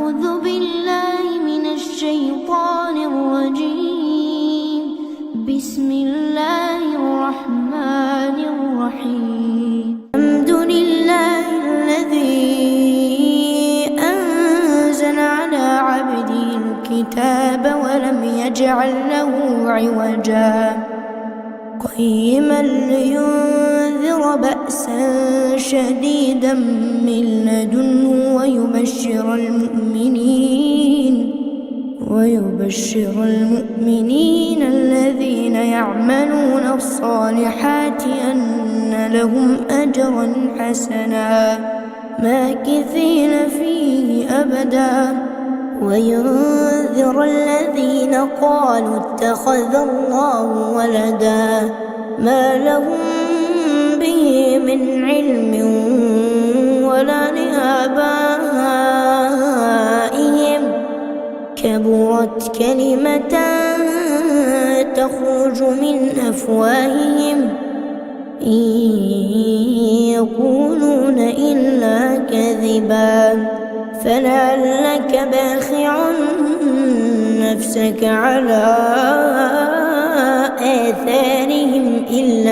أعوذ بالله من الشيطان الرجيم. بسم الله الرحمن الرحيم. الحمد لله الذي أنزل على عبده الكتاب ولم يجعل له عوجا قيما لينذر بأسا شديدا من لدنه ويبشر المؤمنين الذين يعملون الصالحات أن لهم أجرا حسنا ماكثين فيه أبدا وينذر الذين قالوا اتخذ الله ولدا ما لهم به من علم ولا لآبائهم كبرت كلمة تخرج من أفواههم إن يقولون إلا كذبا فلعلك باخع نفسك على آثارهم إن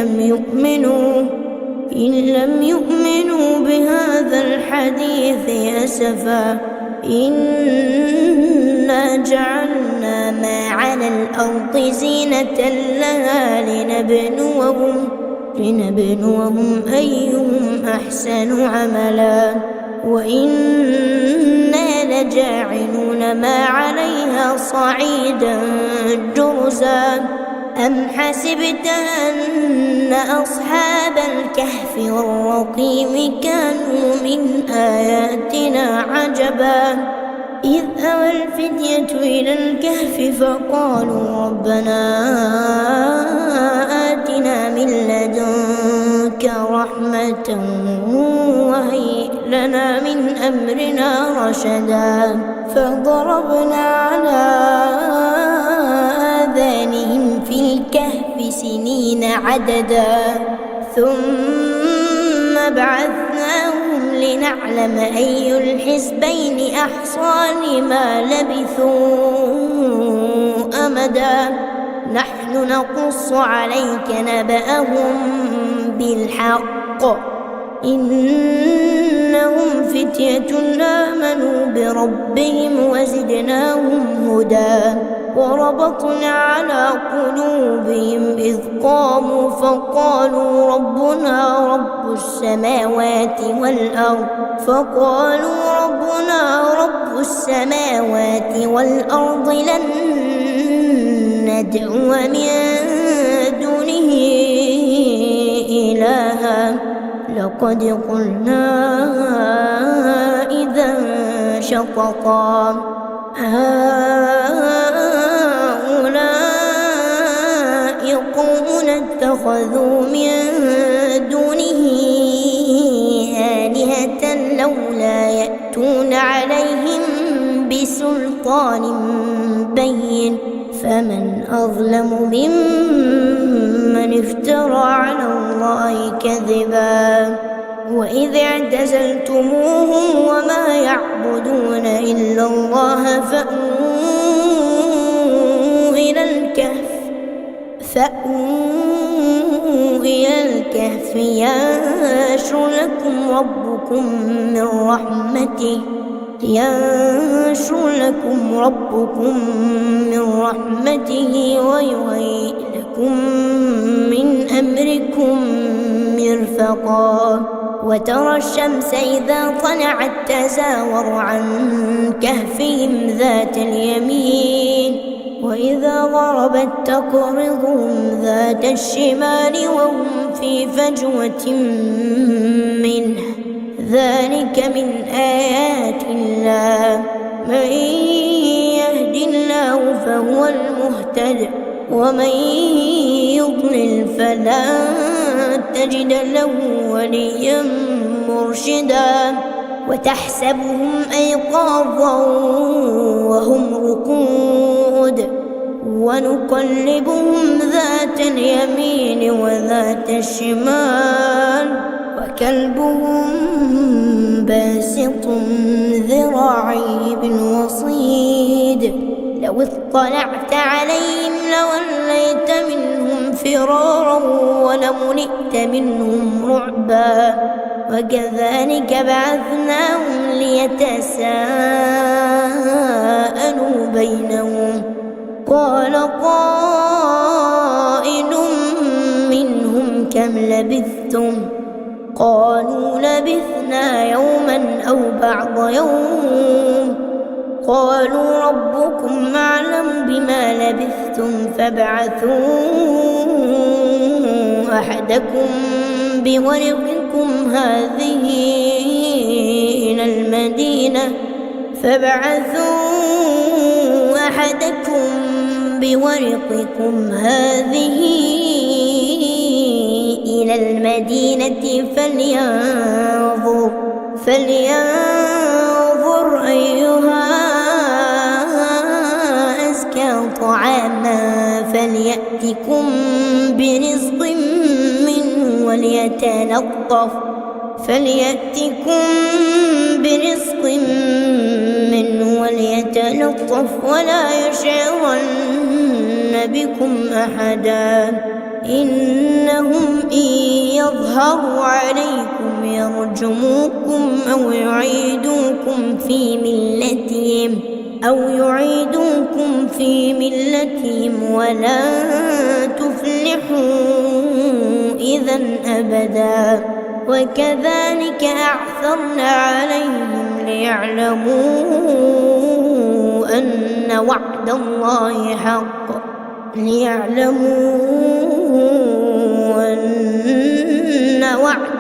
لم يؤمنوا بهذا الحديث أسفا إنا جعلنا ما على الأرض زينة لها لنبلوهم أيهم أحسن عملا وإنا لجاعلون ما عليها صعيدا جرزا أم حسبت أن أصحاب الكهف والرقيم كانوا من آياتنا عجبا إذ أوى الفتية إلى الكهف فقالوا ربنا آتنا من لدنك رحمة وهيئ لنا من أمرنا رشدا فضربنا على آذانهم في الكهف سنين عددا ثم بعثناهم لنعلم أي الحزبين أحصى لما لبثوا أمدا نحن نقص عليك نبأهم بالحق إنهم فتية آمنوا بربهم وزدناهم هدى وربطنا على قلوبهم إذ قاموا فقالوا ربنا رب السماوات والأرض لن ندعو من دونه إلها لقد قلنا إذا شططا هؤلاء قوم اتخذوا من دونه آلهة لولا يأتون عليهم بسلطان بين فمن أظلم ممن افترى على الله كذبا وإذ اعتزلتموهم وما يعبدون إلا الله فأووا إلى الكهف ينشر لكم ربكم من رحمته ويهيئ لكم من أمركم مرفقا وترى الشمس إذا طلعت تزاور عن كهفهم ذات اليمين وإذا غربت تقرضهم ذات الشمال وهم في فجوة منه ذلك من آيات الله من يهد الله فهو المهتد ومن يضلل فلا تجد له وليا مرشدا وتحسبهم أيقاظا وهم رقود ونقلبهم ذات اليمين وذات الشمال وكلبهم باسط ذراعيه غائب وصيد لو اطلعت عليهم لوليت منهم فرارا ولملئت منهم رعبا وكذلك بعثناهم ليتساءلوا بينهم قال قائل منهم كم لبثتم قالوا لبثنا يوما أو بعض يوم قالوا ربكم أعلم بما لبثتم فابعثوا أحدكم بورقكم هذه إلى المدينة فلينظر أيها أزكى طعاما فليأتكم برزق منه وليتلطف ولا يشعرن بكم أحدا إنهم إن يظهروا عليكم يرجموكم أو يعيدوكم في ملتهم ولا تفلحوا إذا أبدا وكذلك أعثرنا عليهم ليعلموا أن وعد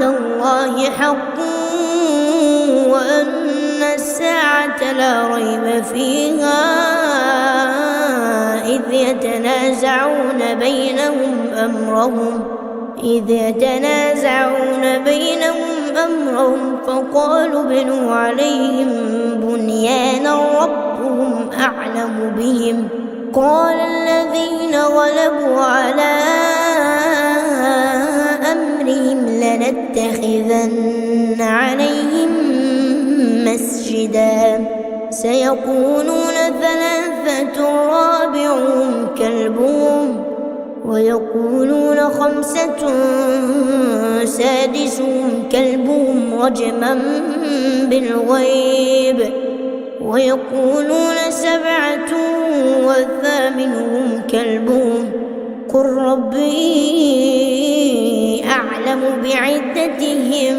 الله حق وأن الساعة لا ريب فيها إذ يتنازعون بينهم أمرهم فقالوا ابنوا عليهم بنيانا ربهم أعلم بهم قال الذين غلبوا على أمرهم لنتخذن عليهم مسجدا سيقولون ثلاثة رابعهم كلبهم ويقولون خمسة سادسهم كلبهم رجما بالغيب ويقولون سبعة وثامنهم كلبهم قل ربي أعلم بعدتهم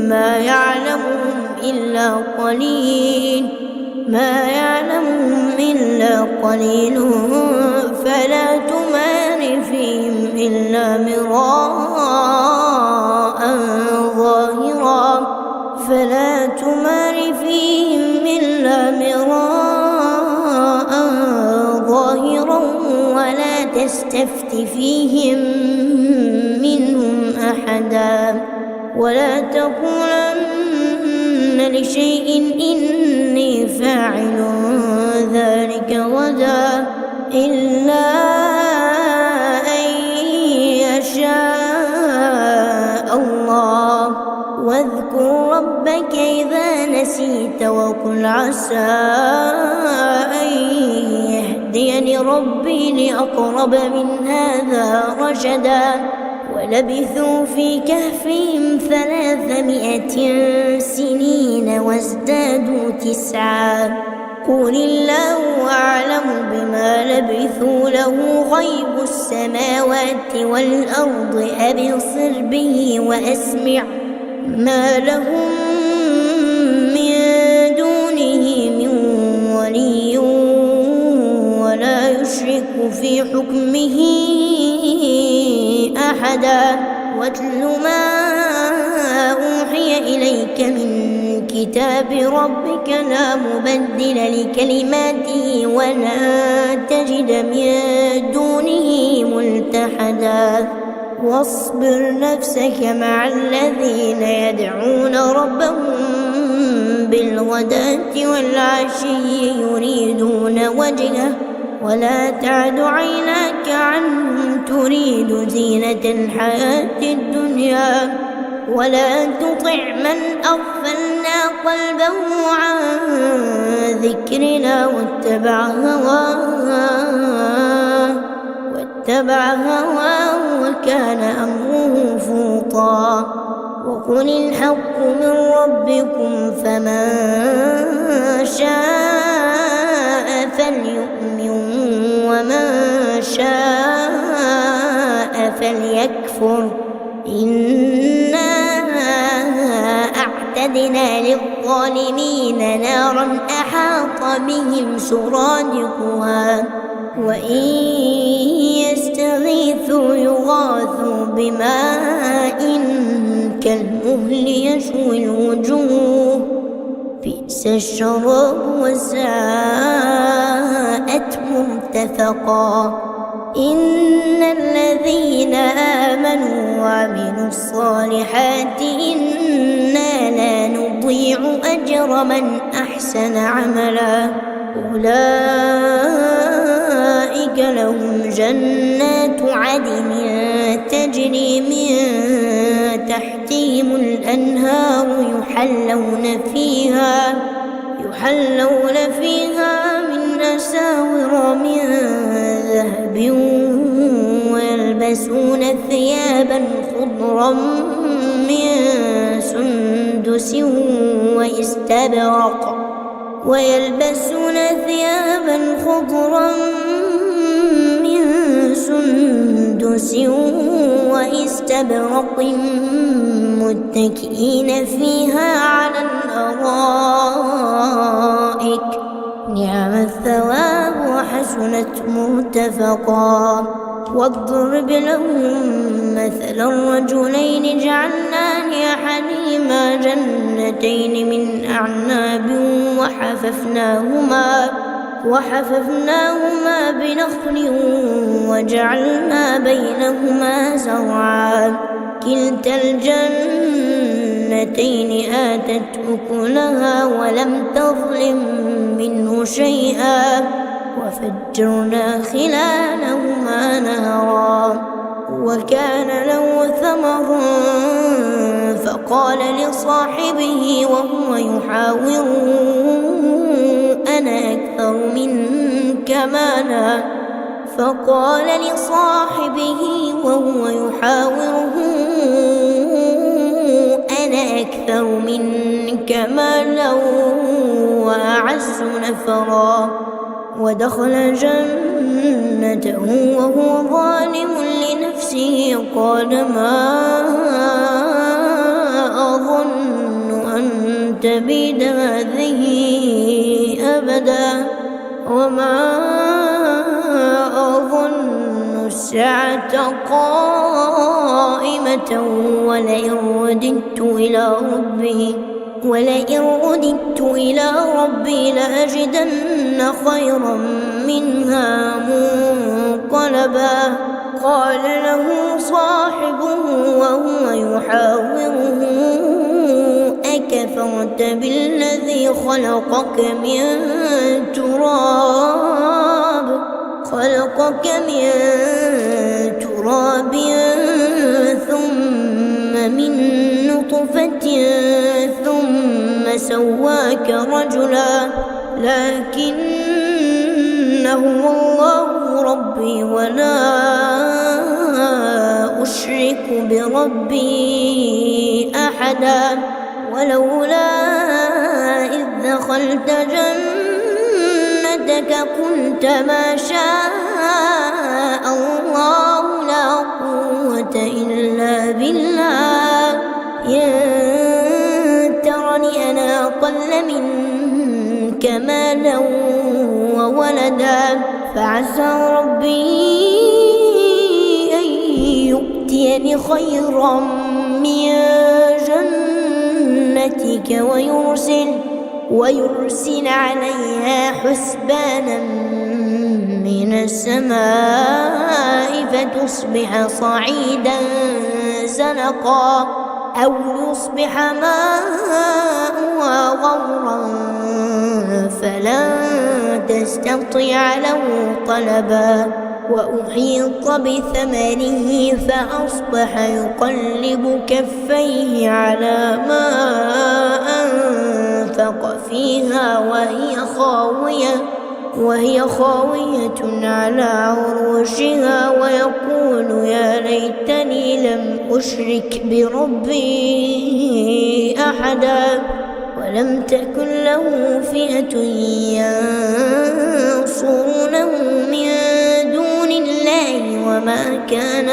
ما يعلمهم إلا قليل فلا تمار فيهم إلا مراء ظاهرا ولا تستفت فيهم منهم أحدا ولا تقولن لشيء إني فاعل ذلك غدا إلا أن يشاء الله واذكر ربك إذا نسيت وقل عسى أن يهديني ربي لأقرب من هذا رشدا ولبثوا في كهفهم 300 سنين وازدادوا 9 قل الله أعلم بما لبثوا له غيب السماوات والأرض أبصر به وأسمع ما لهم من دونه من ولي ولا يشرك في حكمه أحدا واتل ما أوحي إليك من كتاب ربك لا مبدل لكلماته ولا تجد من دونه ملتحدا واصبر نفسك مع الذين يدعون ربهم بالغداة والعشي يريدون وجهه ولا تعد عيناك عنهم تريد زينة الحياة الدنيا ولا تطع من أغفلنا قلبه عن ذكرنا واتبع هواه وكان أمره فرطا. وقل الحق من ربكم فمن شاء فليؤمن ومن شاء فليكفر. إنا أعتدنا للظالمين نارا أحاط بهم سرادقها وإن يستغيثوا يغاثوا بماء كالمهل يشوي الوجوه بئس الشراب وساءت مرتفقا. إن الذين آمنوا وعملوا الصالحات إنا لا نضيع أجر من أحسن عملا. أولئك لهم جنات عدن تجري من تحتهم الأنهار يحلون فيها من أساور من ذهب ويلبسون ثيابا خضرا من سندس واستبرق متكئين فيها على الأرائك نعم الثواب وحسنت مرتفقا. واضرب لهم مثلا رجلين جعلنا لأحدهما جنتين من أعناب وحففناهما بنخل وجعلنا بينهما زرعا. كلتا الجنتين آتت أكلها ولم تظلم منه شيئا وفجرنا خلالهما نهرا. وكان له ثمر فقال لصاحبه وهو يحاوره أنا أكثر منك مالا وأعز نفرا. ودخل جنته وهو ظالم لنفسه قال ما أظن أن تبيد هذه أبدا وما أظن الساعة قائمة ولئن رددت إلى ربي لأجدن خيرا منها منقلبا. قال له صاحبه وهو يحاوره أكفرت بالذي خلقك من تراب ثم من نطفة ثم سواك رجلا لكن هو الله ربي ولا أشرك بربي أحدا. ولولا إذ دخلت جنتك قلت ما شاء الله لا قوة إلا بالله إن ترني أنا أقل منك مالا وولدا فعسى ربي أن يؤتيني خيرا من جنتك ويرسل عليها حسبانا من السماء فتصبح صعيدا زلقا أو يصبح ماؤها غورا فلن تستطيع له طلبا. وأحيط بثمره فأصبح يقلب كفيه على ما أنفق فانهمق فيها وهي خاوية على عروشها ويقول يا ليتني لم أشرك بربي أحدا ولم تكن له فئة ينصرونه من دون الله وما كان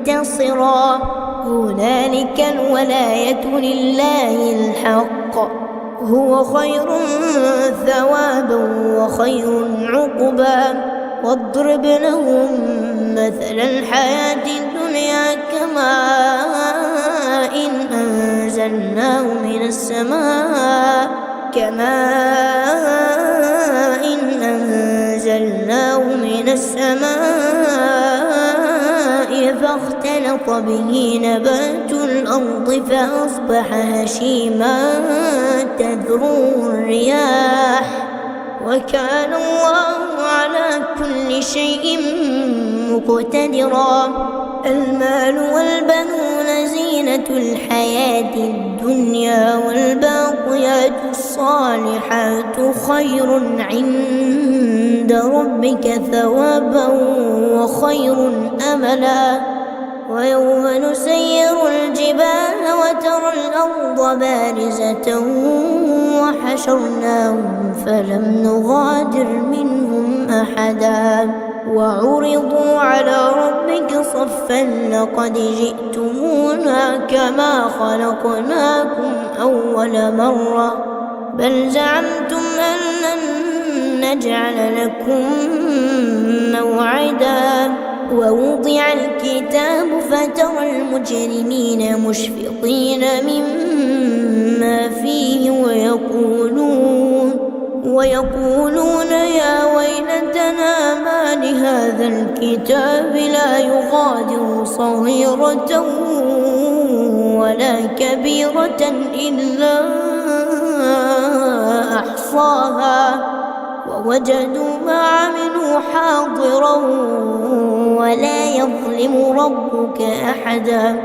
منتصرا هنالك الولاية لله الحق هو خير ثوابا وخير عقبا واضرب لهم مثل الحياة الدنيا كماء أنزلناه من السماء فاختلط به نبات الأرض فأصبح هشيما تذروه الرياح وكان الله على كل شيء مقتدرا المال والبنون زينة الحياة الدنيا والباقيات الصالحات خير عند ربك ثوابا وخير أملا ويوم نسير الجبال وترى الأرض بارزة وحشرناهم فلم نغادر منهم أحدا وعرضوا على ربك صفا لقد جئتمونا كما خلقناكم أول مرة بل زعمتم أن لن نجعل لكم موعدا ووضع الكتاب فترى المجرمين مشفقين مما فيه ويقولون يا ويلتنا ما لهذا الكتاب لا يغادر صغيرة ولا كبيرة إلا أحصاها ووجدوا ما عملوا حاضرا ولا يظلم ربك أحدا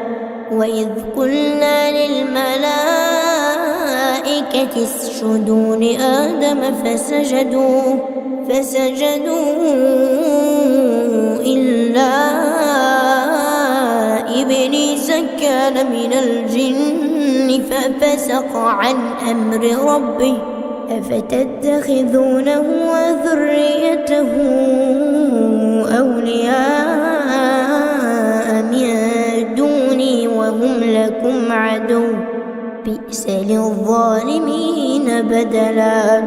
وإذ قلنا للملائكة اسجدوا لآدم فسجدوا إلا إبليس كان من الجن ففسق عن أمر ربه أفتتخذونه وذريته أولياء من دوني وهم لكم عدو بئس للظالمين بدلا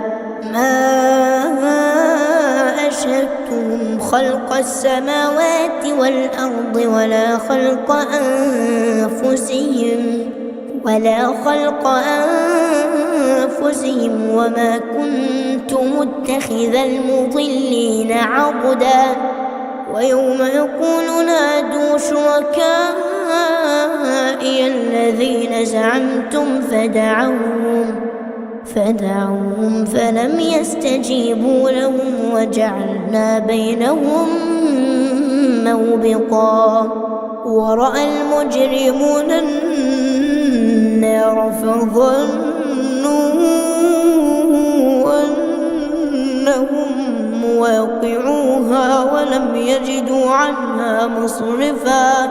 ما أشهدتهم خلق السماوات والأرض ولا خلق أنفسهم وما كنت متخذ المضلين عضدا ويوم يقول نادوا شركائي الذين زعمتم فدعوهم فلم يستجيبوا لهم وجعلنا بينهم موبقا ورأى المجرمون النار فظنوا أنهم مواقعوها ولم يجدوا عنها مصرفا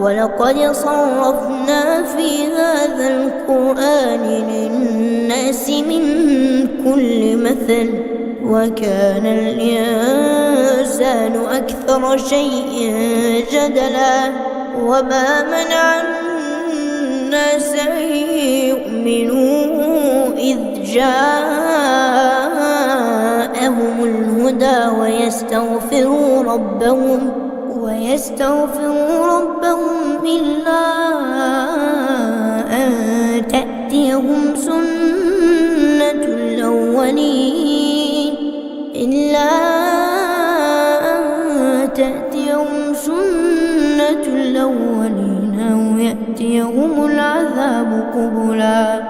ولقد صرفنا في هذا القرآن للناس من كل مثل وكان الإنسان أكثر شيء جدلا وما منع الناس أن يؤمنوا إذ جاءهم الهدى ويستغفروا ربهم إلا أن تأتيهم سنة الأولين أو يأتيهم العذاب قبلا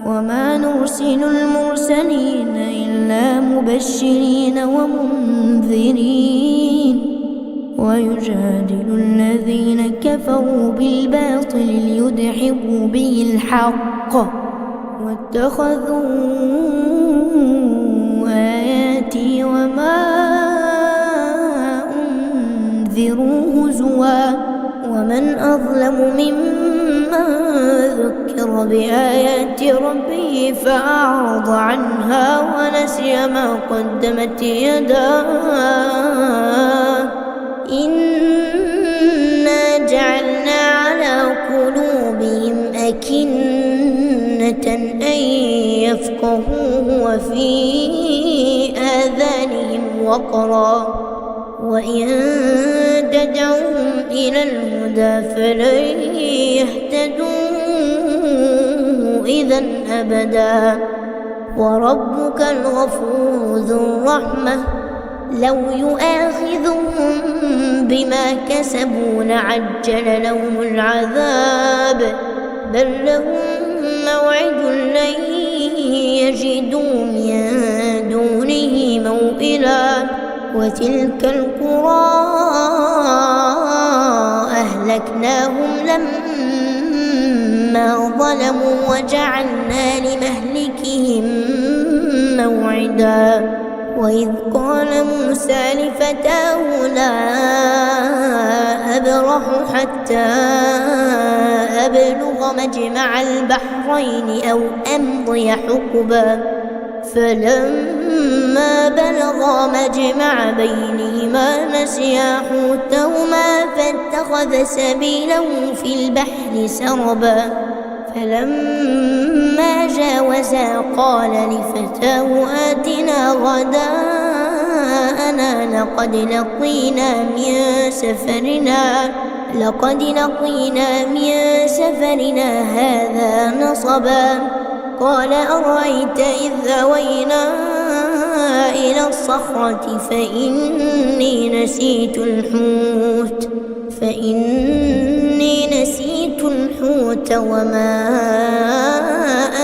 وما نرسل المرسلين إلا مبشرين ومنذرين ويجادل الذين كفروا بالباطل ليدحضوا به الحق واتخذوا آياتي وما أنذروا هزوا ومن أظلم ممن ذكر بآيات ربه فأعرض عنها ونسي ما قدمت يداه إنا جعلنا على قلوبهم أكنة أن يفقهوه وفي آذانهم وقرا وإن تدعوهم إلى الهدى فلن يهتدوا إذا أبدا وربك الغفور ذو الرحمة لو يؤاخذهم بما كسبوا لعجل لهم العذاب بل لهم موعد لن يجدوا من دونه موئلا وتلك القرى أهلكناهم لما ظلموا وجعلنا لمهلكهم موعدا وإذ قال موسى لفتاه لا أبرح حتى أبلغ مجمع البحرين أو أمضي حقبا فلما بلغا مجمع بينهما نسيا حوتهما فاتخذ سبيله في البحر سربا فلما جاوزا قال لفتاه آتنا غداءنا لقد لقينا من سفرنا هذا نصبا قال أرأيت إذ أوينا إلى الصخرة فإني نسيت الحوت وما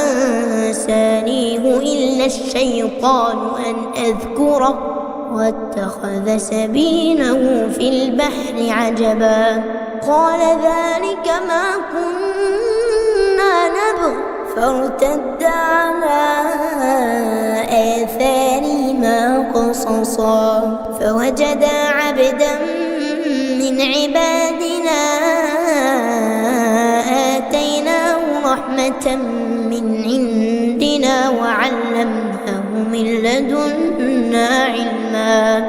أنسانيه إلا الشيطان أن أذكره واتخذ سبيله في البحر عجبا قال ذلك ما كنا نبغ فارتدا على آثارهما قصصا فوجدا عبدا من عبادنا آتيناه رحمة من عندنا وعلمناه من لدنا علما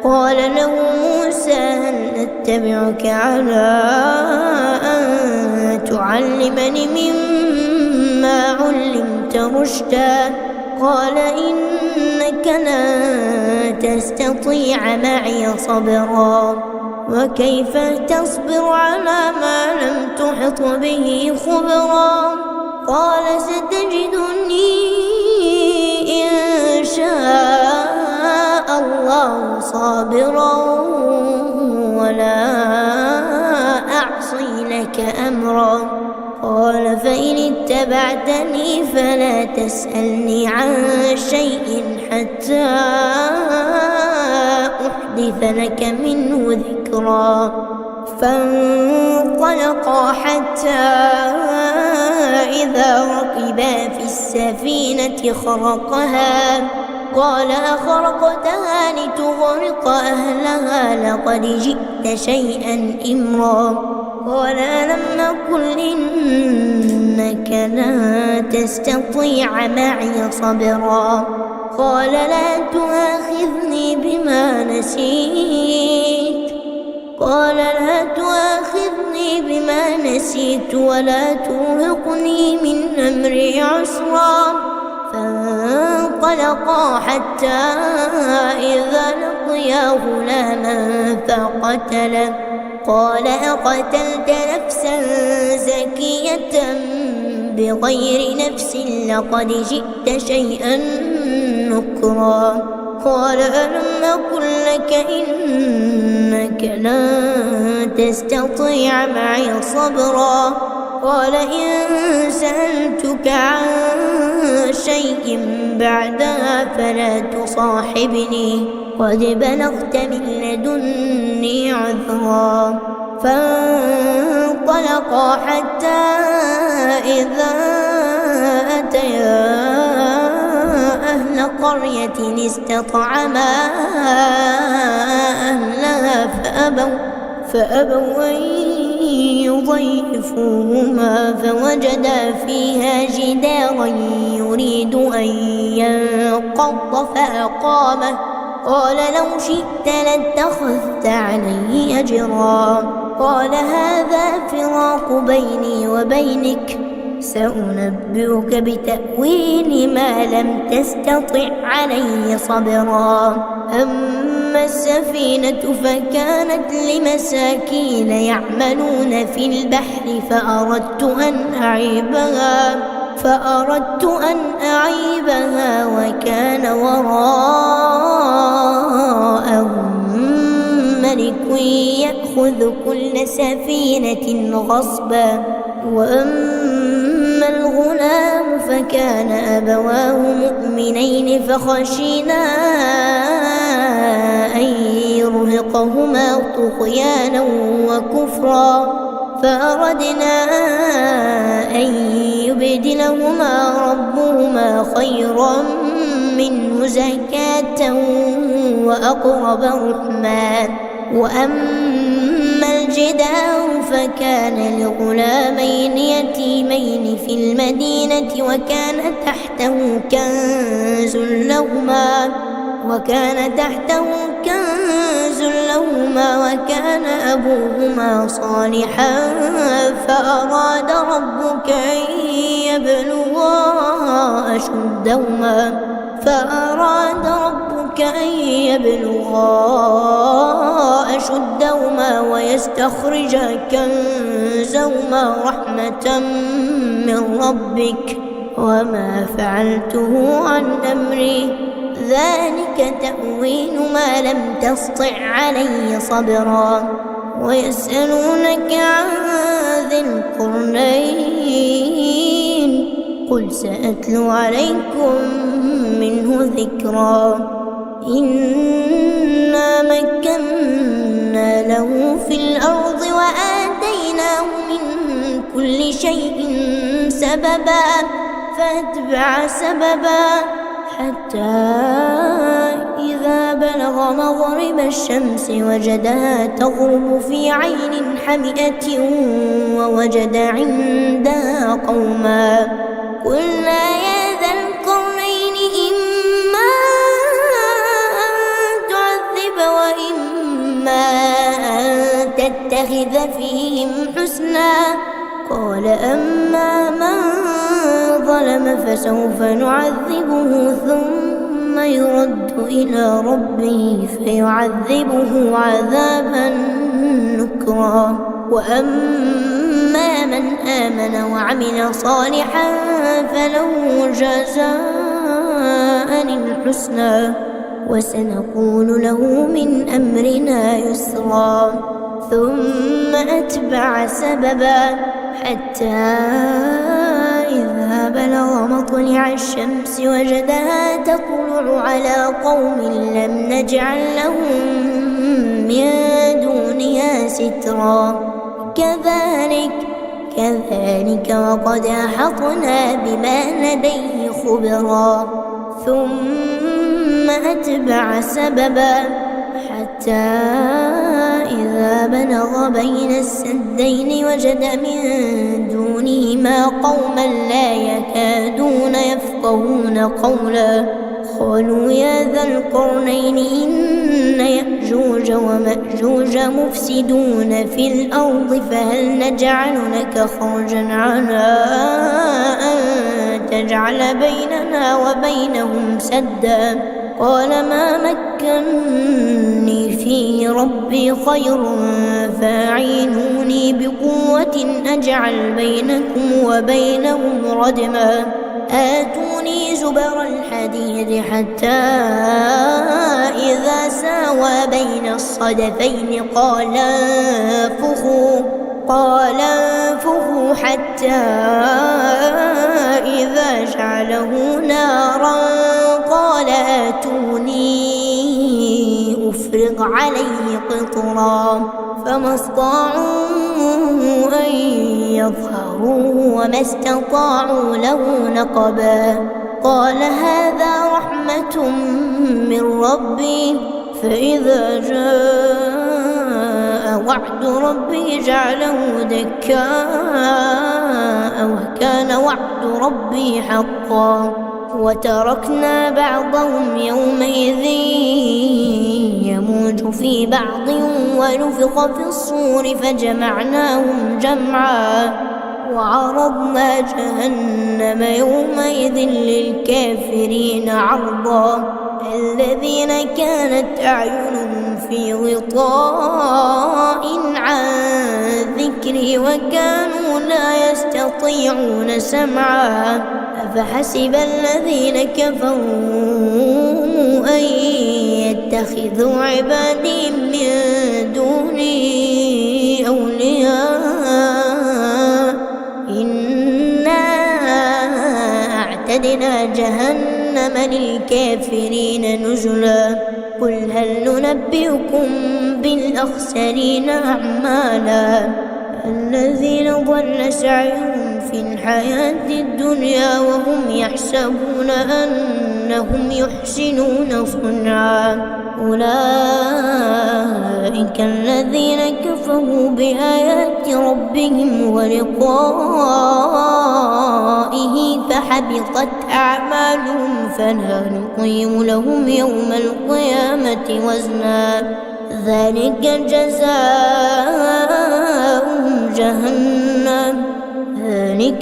قال له موسى هل نتبعك على أن تعلمني مما علمت رشدا قال إنك لن تستطيع معي صبرا وكيف تصبر على ما لم تحط به خبرا قال ستجدني إن شاء الله صابرا ولا أعصي لك أمرا قال فإن اتبعتني فلا تسألني عن شيء حتى أحدث لك منه ذكرا فانطلقا حتى إذا ركبا في السفينة خرقها قال أخرقتها لتغرق أهلها لقد جئت شيئا إمرا قال ألم أقل إنك لن تستطيع معي صبرا قال لا تؤاخذني بما نسيت ولا ترهقني من أمري عسرا فانطلقا حتى إذا لقيا غلاما فقتله قال أقتلت نفسا زكية بغير نفس لقد جئت شيئا نكرا قال ألم أقل لك إنك لن تستطيع معي صبرا قال إن سألتك عن شيء بعدها فلا تصاحبني قد بلغت من لدني عذرا فانطلقا حتى إذا أتيا أهل قرية استطعما أهلها فأبوا أن يضيفوهما فوجدا فيها جدارا يريد أن ينقض فأقامه قال لو شئت لاتخذت عليه أجرا قال هذا فراق بيني وبينك سأنبئك بتأويل ما لم تستطع عليه صبرا أما السفينة فكانت لمساكين يعملون في البحر فأردت أن أعيبها وكان وراءهم ملك يأخذ كل سفينة غصبا وأما الغلام فكان أبواه مؤمنين فخشينا أن يرهقهما طغيانا وكفرا فأردنا أن يبدلهما ربهما خيرا منه زكاة وأقرب رحما وأما الجدار فكان لغلامين يتيمين في المدينة وكان تحته كنز لهما وكان أبوهما صالحا فأراد ربك أن يبلغا أشدهما ويستخرجا كنزهما رحمة من ربك وما فعلته عن أمري ذلك تأويل ما لم تسطع عليه صبرا ويسألونك عن ذي القرنين قل سأتلو عليكم منه ذكرا إنا مكنا له في الأرض وآتيناه من كل شيء سببا فأتبع سببا حتى إذا بلغ مغرب الشمس وجدها تغرب في عين حمئة ووجد عندها قوما قلنا يا ذا القرنين إما أن تعذب وإما أن تتخذ فيهم حسنا قال أما من ظلم فسوف نعذبه ثم يرد إلى ربه فيعذبه عذابا نكرا وأما من آمن وعمل صالحا فله جزاء الحسنى وسنقول له من أمرنا يسرا ثم أتبع سببا حتى إذا بلغ مطلع الشمس وجدها تطلع على قوم لم نجعل لهم من دونها سترا كذلك وقد أحطنا بما لديه خبرا ثم أتبع سببا حتى إذا بلغ بين السدين وجد من دونهما قوما لا يكادون يفقهون قولا قالوا يا ذا القرنين إن يأجوج ومأجوج مفسدون في الأرض فهل نجعل لك خرجا على أن تجعل بيننا وبينهم سدا قال ما مكني فيه ربي خير فاعينوني بقوة أجعل بينكم وبينهم ردما آتوني زبر الحديد حتى إذا ساوى بين الصدفين قال انفخوا حتى إذا جعله نارا قال آتوني أفرغ عليه قطرا فما استطاعوا أن يظهروه وما استطاعوا له نقبا. قال هذا رحمة من ربي فإذا جاء وعد ربي جعله دكاء وكان وعد ربي حقا. وتركنا بعضهم يومئذ يموج في بعض ونفخ في الصور فجمعناهم جمعا وعرضنا جهنم يومئذ للكافرين عرضا. الذين كانت أعينهم في غطاء عن ذكري وكانوا لا يستطيعون سمعا. أفحسب الذين كفروا أن يتخذوا عبادي من دوني أولياء إنا أعتدنا جهنم للكافرين نزلا. قل هل ننبئكم بالأخسرين أعمالا الذين ضل سعيهم في الحياة الدنيا وهم يحسبون أنهم يحسنون صنعا. أولئك الذين كفروا بآيات ربهم ولقائه فحبطت أعمالهم فلا نقيم لهم يوم القيامة وزنا. ذلك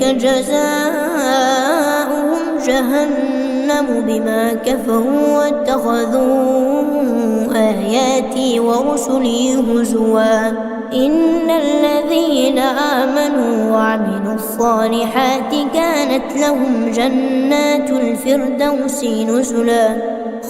جزاؤهم جهنم بما كفروا واتخذوا آياتي ورسلي هزوا. إن الذين آمنوا وعملوا الصالحات كانت لهم جنات الفردوس نزلا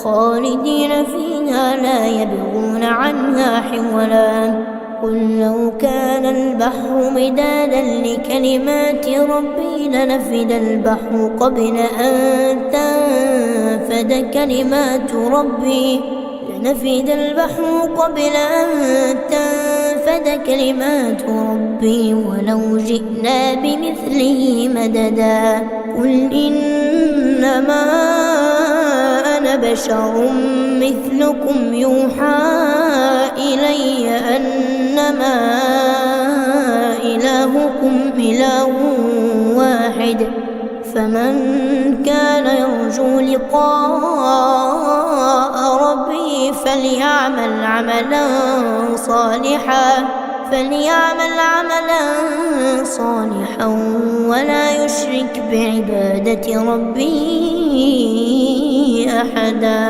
خالدين فيها لا يبغون عنها حولا. قل لو كان البحر مدادا لكلمات ربي لنفد البحر قبل أن تنفد كلمات ربي ولو جئنا بمثله مددا. قل إنما أنا بشر مثلكم يوحى إلي أنما إلهكم إله واحد فمن كان يرجو لقاء ربه فليعمل عملا صالحا ولا يشرك بعبادة ربه أحدا.